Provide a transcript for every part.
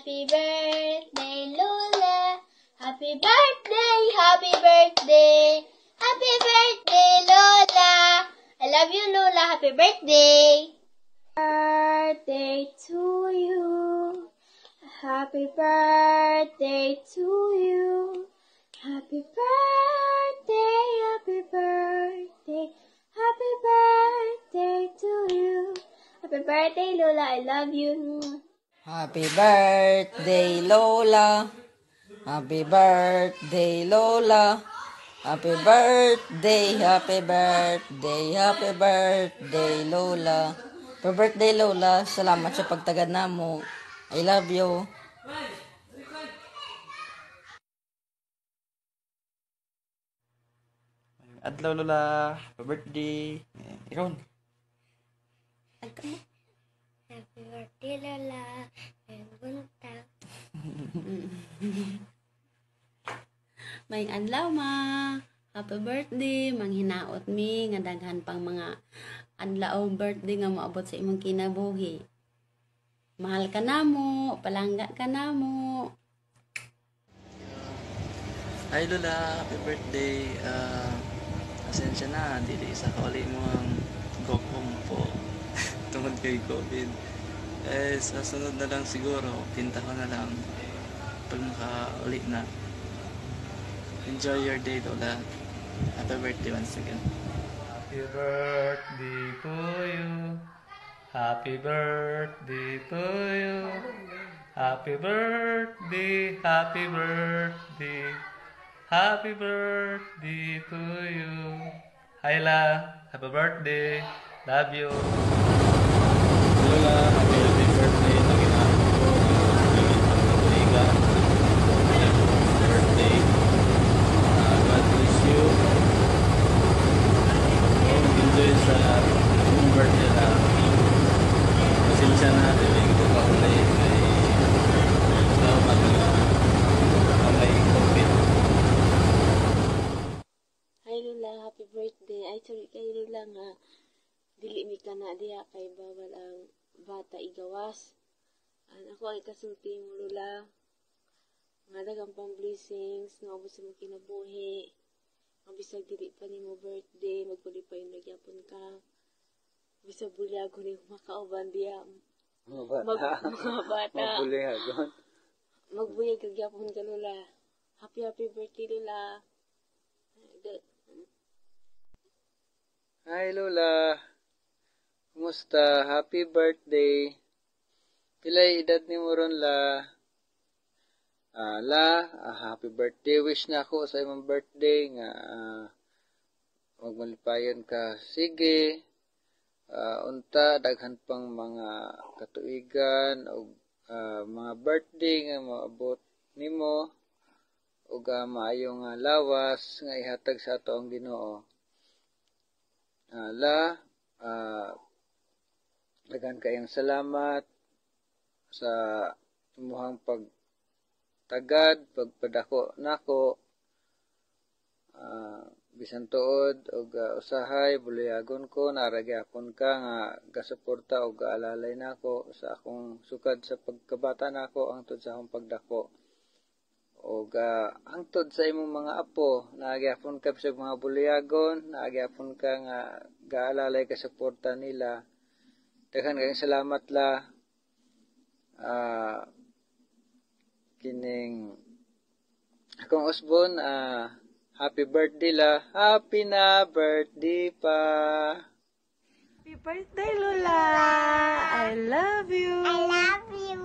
Happy birthday, Lola. Happy birthday, happy birthday. Happy birthday, Lola. I love you, Lola. Happy birthday. Birthday to you. Happy birthday to you. Happy birthday, happy birthday. Happy birthday to you. Happy birthday, Lola. I love you. Happy birthday, Lola. Happy birthday, Lola. Happy birthday, happy birthday, happy birthday, Lola. Happy birthday, Lola. Salamat sa pagtagad na mo. I love you. Adlaw, Lola. Happy birthday. Ikaw. Happy birthday, Lola. And buntag. May adlaw ma. Happy birthday. Manghinaot mi nga daghan pang mga adlaw birthday nga moabot sa imong kinabuhi. Mahal ka namo, palangga ka namo. Hi, Lola. Happy birthday. Asensya na. Dili sa kauli mo ang go home po. Tungod kay COVID. Sa sunod na lang siguro, pinta ko na lang pag makauli na. Enjoy your day, Lola. Happy birthday once again. Happy birthday to you. Happy birthday to you. Happy birthday, happy birthday. Happy birthday to you. Hayla, happy birthday. Love you. Lola, happy birthday na ginagawa ko. Happy birthday. God bless you. Enjoy sa yung birthday na. Pasensya na, hindi ko pa ulit. Salamat na may COVID. Hi Lola, happy birthday. Ay sorry kay Lola nga dili mi kana diha kay bawal ang bata igawas. Ako ay kasulti mo Lola. Nga dagang pang blessings nga ubos mo kinabuhi. Ang bisag dili pa nimo birthday, magpuli pa yung nagyapon ka. Bisag bulyago ni makauban diha. Mga bata. Mga bata. Magbulihagon. Magbuyag kag yapon ka Lola. Happy birthday Lola. Hi Lola. Kumusta? Happy birthday. Pilay edad ni mo ron la? Happy birthday. Wish na ako sa imong birthday nga magmalipayon ka. Sige. Unta daghan pang mga katuigan o mga birthday nga maabot nimo ug maayong lawas nga ihatag sa ato ang Ginoo. Daghan kayong salamat sa imuhang pagtagad, pagpadako nako. Bisan tuod og usahay buliagon ko naragyapon ka nga gasuporta og gaalalay nako sa akong sukad sa pagkabata nako hangtod sa akong pagdako. Og hangtod sa imong mga apo naagyapon ka sa mga buliagon, naagyapon ka nga gaalalay ka suporta nila. Daghan kayong salamat la. Kining akong usbon happy birthday la. Happy na birthday pa. Happy birthday, Lola. I love you. I love you.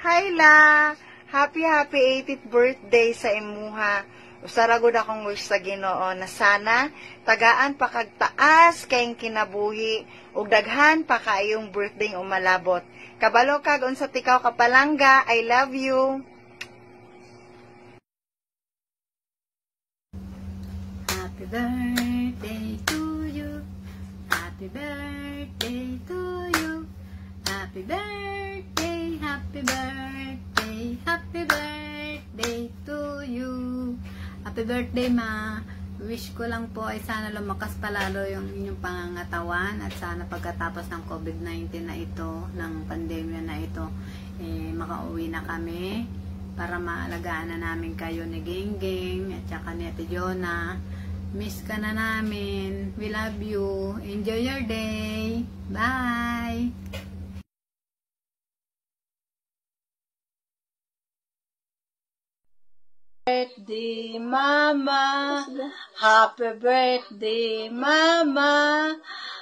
Hi, La. Happy 80th birthday sa imuha. Usaragod akong wish sa Ginoo na sana tagaan pa kag taas kayong kinabuhi ug daghan pa kaayong birthday umalabot. Kabalo kag unsa tikaw kapalangga. I love you. Happy birthday to you. Happy birthday to you. Happy birthday, happy birthday, happy birthday to you. Happy birthday ma. Wish ko lang po ay sana lumakas palalo yung inyong pangangatawan at sana pagkatapos ng COVID-19 na ito, ng pandemya na ito, makauwi na kami para maalagaan na namin kayo ni Genggeng at saka ni Ate Jonah. Miss ka na namin. We love you. Enjoy your day. Bye! Birthday, Mama. Happy birthday, Mama.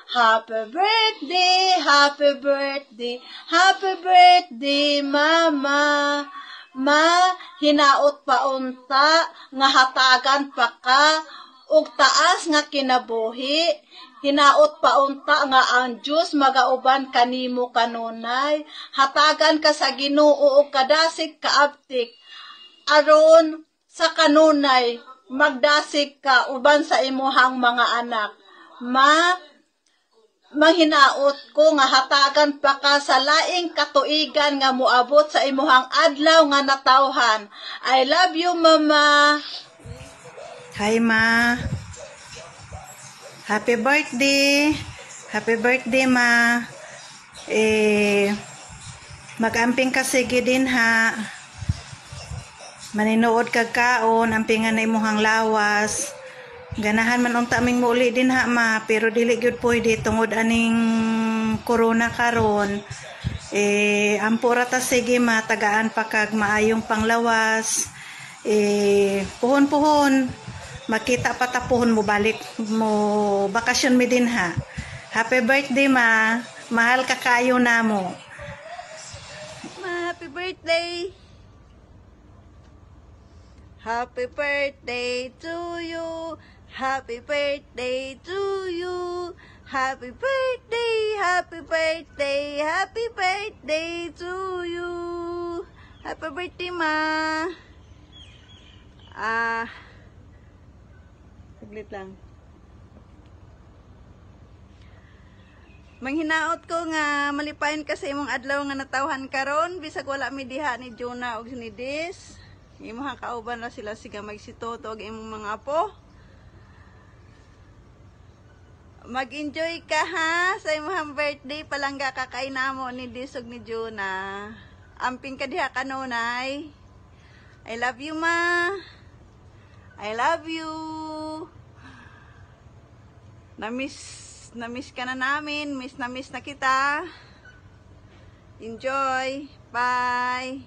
Happy birthday, happy birthday, happy birthday, Mama. Ma, hinaot pa unta, nga hatagan pa ka, ug taas nga kinabuhi. Hinaot pa unta nga ang Diyos magauban kanimo kanunay. Hatagan ka sa Ginoo ug kadasig kaabtik. Aron sa kanunay, magdasig ka uban sa imuhang mga anak. Ma, manghinaot ko nga hatagan pa ka sa laing katuigan nga muabot sa imuhang adlaw nga natawhan. I love you, Mama. Hi, Ma. Happy birthday. Happy birthday, Ma. Mag-amping ka sige din, ha. Maninood kag kaon, ampingan na imuhang lawas. Ganahan man unta aming muuli din, ha, Ma, pero dili gyud pwede tungod aning corona karon. Ampura ta sige, Ma, tagaan pa kag maayong panglawas. Puhon-puhon, makita pa ta puhon mo balik mo bakasyon mi din, ha. Happy birthday, Ma. Mahal ka kayo na mo. Ma, happy birthday. Happy birthday to you. Happy birthday to you. Happy birthday, happy birthday, happy birthday to you. Happy birthday, Ma. Saglit lang. Manghinaot ko nga malipayon ka sa imong adlaw nga natawhan karon bisag wala mi diha ni Jonah ug ni Dis. Imong kauban na sila siga magsitoto ug imong mga apo. Mag-enjoy ka, ha, sa imong birthday palangga kakay namo ni Dis ug ni Jonah. Amping ka diha kanunay. I love you, Ma. I love you. Na-miss ka na namin. Miss na kita. Enjoy. Bye.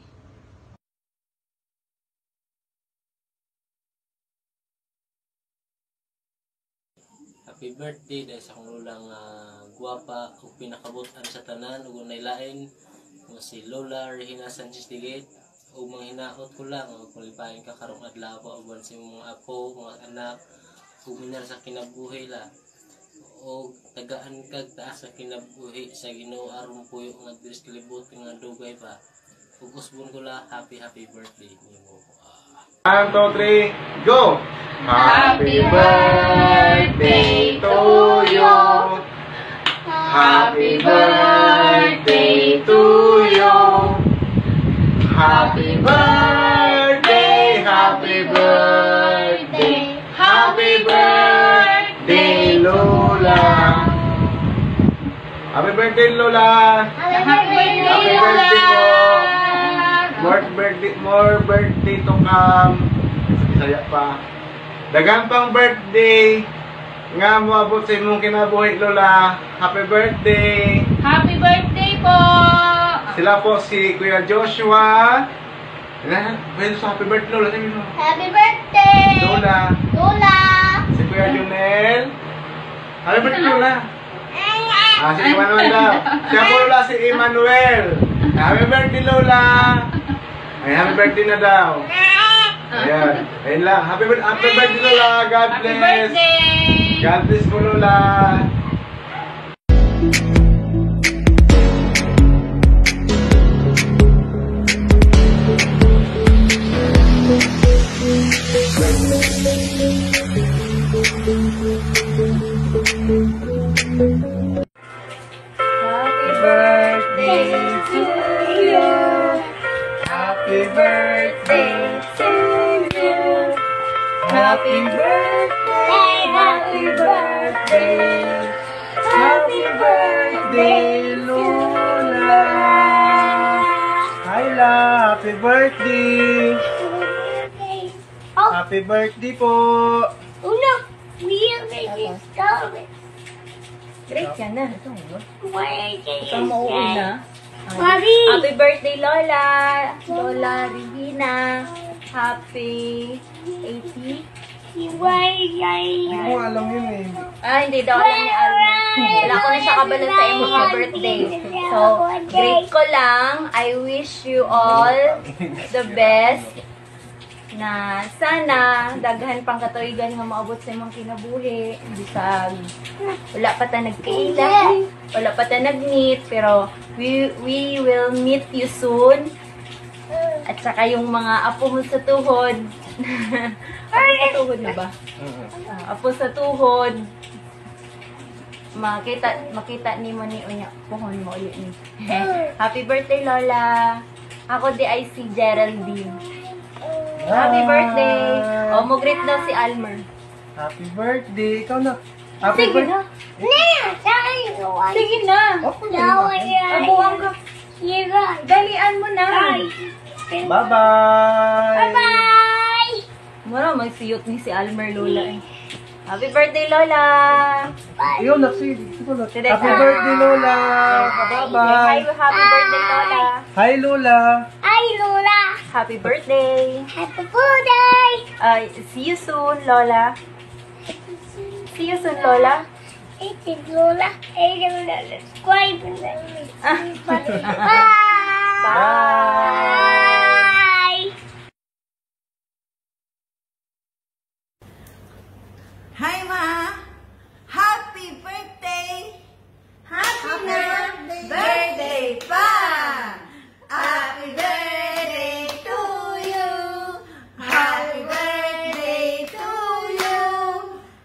Happy birthday dahil sa akong lolang guwapa ug pinakabutan sa tanan ug nailain nga si Lola Regina Sanchez Digit ug manghinaot ko lang ug malipayon ka karong adlaw uban sa imong mga apo, mga anak ug minar sa kinabuhi la ug tagaan kag taas sa kinabuhi sa Ginoo aron puyo nga Dios kalibot nga dugay pa ug usbon ko la happy birthday nimo. 1, 2, 3, go! Happy birthday to you. Happy birthday to you. Happy birthday, happy birthday, happy birthday, Lola. Happy birthday, Lola. Happy Happy birthday po. More birthday to come. Saya pa. Dagang pang birthday nga moabot sa imong kinabuhi, Lola. Happy birthday. Happy birthday po! Sila po si Kuya Joshua. Well, so happy birthday, Lola. Happy birthday! Lola. Lola! Si Kuya Junel. Happy birthday, Lola. Si Emmanuel daw. Siya po, Lola, si Emmanuel. Happy birthday, Lola. Ay, happy birthday na daw. Ayan. Ayun lang. Happy birthday, Lola. God bless. Happy birthday! God bless po, Lola. Happy birthday to you. Happy birthday to you. Happy birthday, happy birthday. Happy birthday, Lola. Lola. Happy birthday. Happy birthday po. Uno, we are making strawberry. Great yan na. Ikaw mauuna. Mami! Happy birthday, Lola! Lola Regina. Happy 80. Hindi ko alam yun eh. Hindi daw alam ni Alma. Wala ko na siya kabalo sa iyong mga birthday. So, great ko lang. I wish you all the best. Na sana daghan pang katuigan nga maabot sa imong kinabuhi. Bisag wala pa ta nagkaila, wala pa ta nag-meet, pero we will meet you soon. At saka yung mga apo mo sa tuhod. Apo sa tuhod na ba? Apo sa tuhod. Makita ni mo ni unya pohon mo ulit ni. Happy birthday, Lola. Ako di ay si Geraldine. Happy birthday! O, mo-greet daw si Almer. Happy birthday. Ikaw na. Happy Sige na. Sige na. Abuang ka. Dalian mo na. Bye-bye. Mara, magsiyot ni si Almer, Lola. Happy birthday, Lola! Ikaw na. Sige. Happy na. birthday, Lola. Bye-bye. Happy birthday, Lola. Hi, Lola. Happy birthday. Happy birthday! See you soon, Lola. See you soon, Lola. It's Lola. Subscribe and Bye! Bye! Hi, Ma! Happy birthday! Happy birthday pa! Happy birthday to you! Happy birthday to you!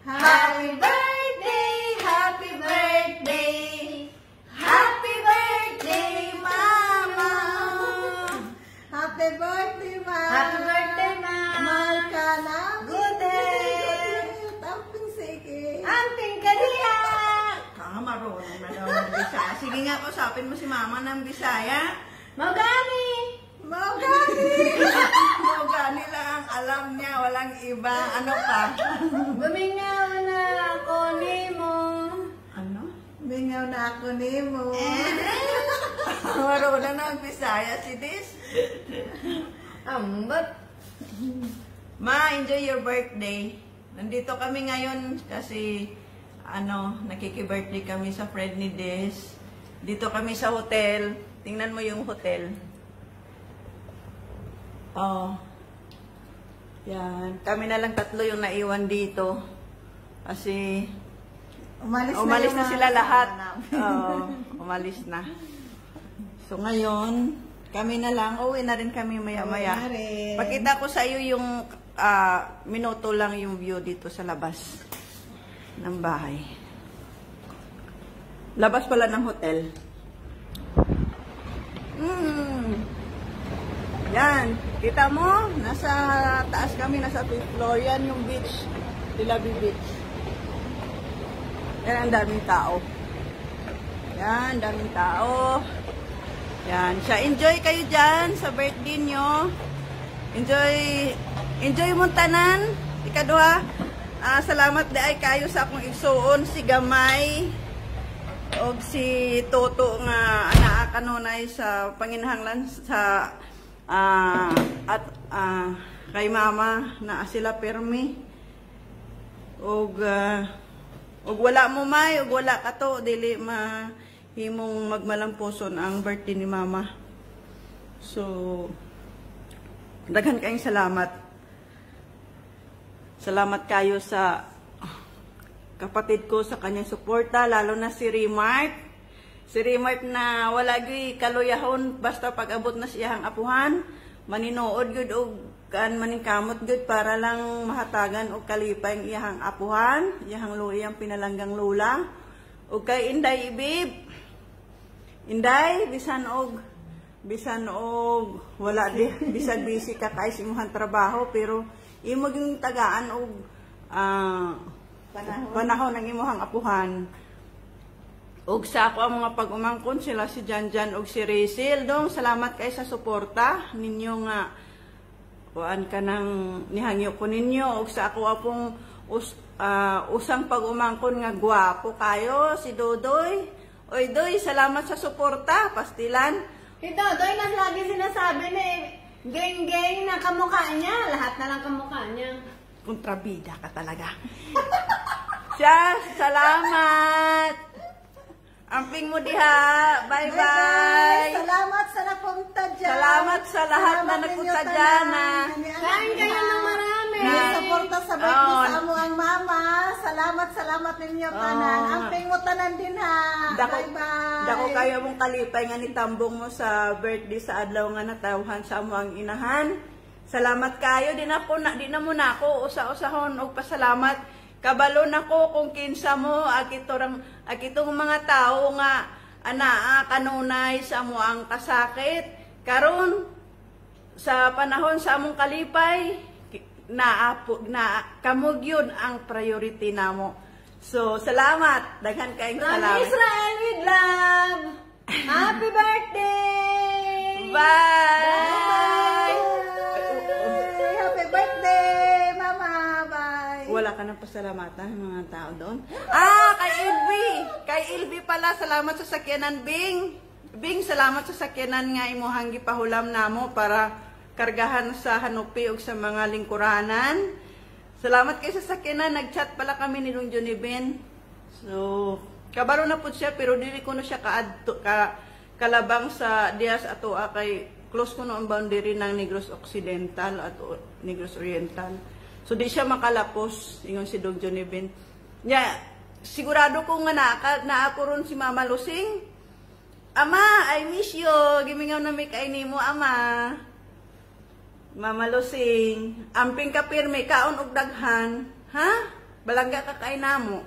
Happy birthday! Happy birthday! Happy birthday, Mama! Happy birthday, Ma! Happy birthday, Ma! Mahal ka na? Good day! Tamping sige! Amping ka niya! Marunong na daw ng Bisaya. Sige nga, kusapin mo si Mama ng Bisaya. Mogani! Mogani! Mogani lang ang alam niya. Walang iba. Ano pa? Gumingaw na ako ni mo. Ano? Gumingaw na ako ni mo. Marunong na ng Bisaya si Dis. But Ma, enjoy your birthday. Nandito kami ngayon kasi nakiki-birthday kami sa friend ni Des. Dito kami sa hotel. Tingnan mo yung hotel. Oh. Yan. Kami na lang tatlo yung naiwan dito. Kasi umalis na sila lahat. Umalis na. So ngayon, kami na lang. Uwi na rin kami maya-maya. Pakita ko sa iyo yung minuto lang yung view dito sa labas ng bahay. Labas pala ng hotel. Yan. Kita mo? Nasa taas kami. Nasa 5th floor. Yan yung beach. Tilabi Beach. Yan ang daming tao. Yan. Daming tao. Yan. Siya. Enjoy kayo dyan sa birthday nyo. Enjoy mo tanan. Ikaduha. Salamat di ay kayo sa akong igsuon si Gamay og si Toto nga anaa kanunay sa panginahanglan sa kay Mama na sila permi og wala mo may og wala ka to dili mahimong magmalampuson ang birthday ni Mama. So daghan kayong salamat. Salamat kayo sa kapatid ko sa kanyang suporta, lalo na si Remark. Si Remark na wala gyud kaluyahon basta pag-abot na siyang apuhan, maninood gyud og maningkamot gyud para lang mahatagan og kalipay ang iyang apuhan, iyang luyang pinalanggang lula. Og kay Inday Ibib. Inday bisan og wala di bisag busy ka kay imong trabaho pero imo gyud tagaan og panahon ng imuhang apuhan. ug sa ako ang mga pag-umangkon sila si Janjan ug si Rachel. Dong salamat kay sa suporta ninyo nga kuan ka nang nihangyo ko ninyo ug sa ako apong usang pag-umangkon nga gwapo kayo si Dodoy. Oy Doy, salamat sa suporta, pastilan. Si Dodoy na lagi sinasabi ni geng-geng na kamukha niya. Lahat na lang kamukha niya. Kontrabida ka talaga. Siya, salamat. Amping mo diha. Bye-bye. Salamat sa napunta dyan. Salamat sa lahat na nagpunta dyan. Kain kayo ng marami. Suporta sa birthday sa amo ang mama. Salamat ninyo tanan. Amping mo tanan din ha. Bye-bye. Dako kayo mong kalipay nga nitambong mo sa birthday sa adlaw nga natawhan sa amo ang inahan. Salamat kayo. Di na mo na ako usa-usahon og pasalamat. Kabalo na ko kung kinsa mo akitong mga tao nga anaa kanunay sa amo ang kasakit. Karon sa panahon sa among kalipay na kamug yun ang priority namo. So salamat, daghan kayong salamat. Israel with love. Happy birthday. Bye. Happy birthday, mama. Bye. Wala ka ng pasalamatan ng mga tao doon. Kay Ilvi. Kay Ilvi pala, salamat sa sakyanan, Bing. Bing, salamat sa sakyanan nga imuhang gipahulam namo para kargahan sa hanupi o sa mga lingkuranan. Salamat kayo sa sakyanan. Nag-chat pala kami ni Dong Johnny Ben. So, kabaro na po siya, pero dili ko na siya kalabang sa Diaz ato kay close ko no ang boundary ng Negros Occidental at Negros Oriental. So, di siya makalapos, ingon si Dong Johnny Ben. Sigurado ko nga na ako ron si Mama Lusing. Ama, I miss you. Gimingaw na may kainin mo, Ama. Mama Lusing. Amping ka pirmi, kaon og daghan. Ha? Balangga ka kaina mo.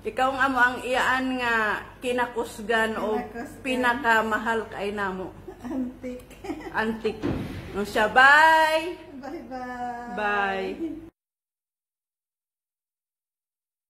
Ikaw ang amo ang iyaan nga kinakusgan o pinakamahal kaina mo. Antik. Antik. No siya, bye. Bye-bye. Bye.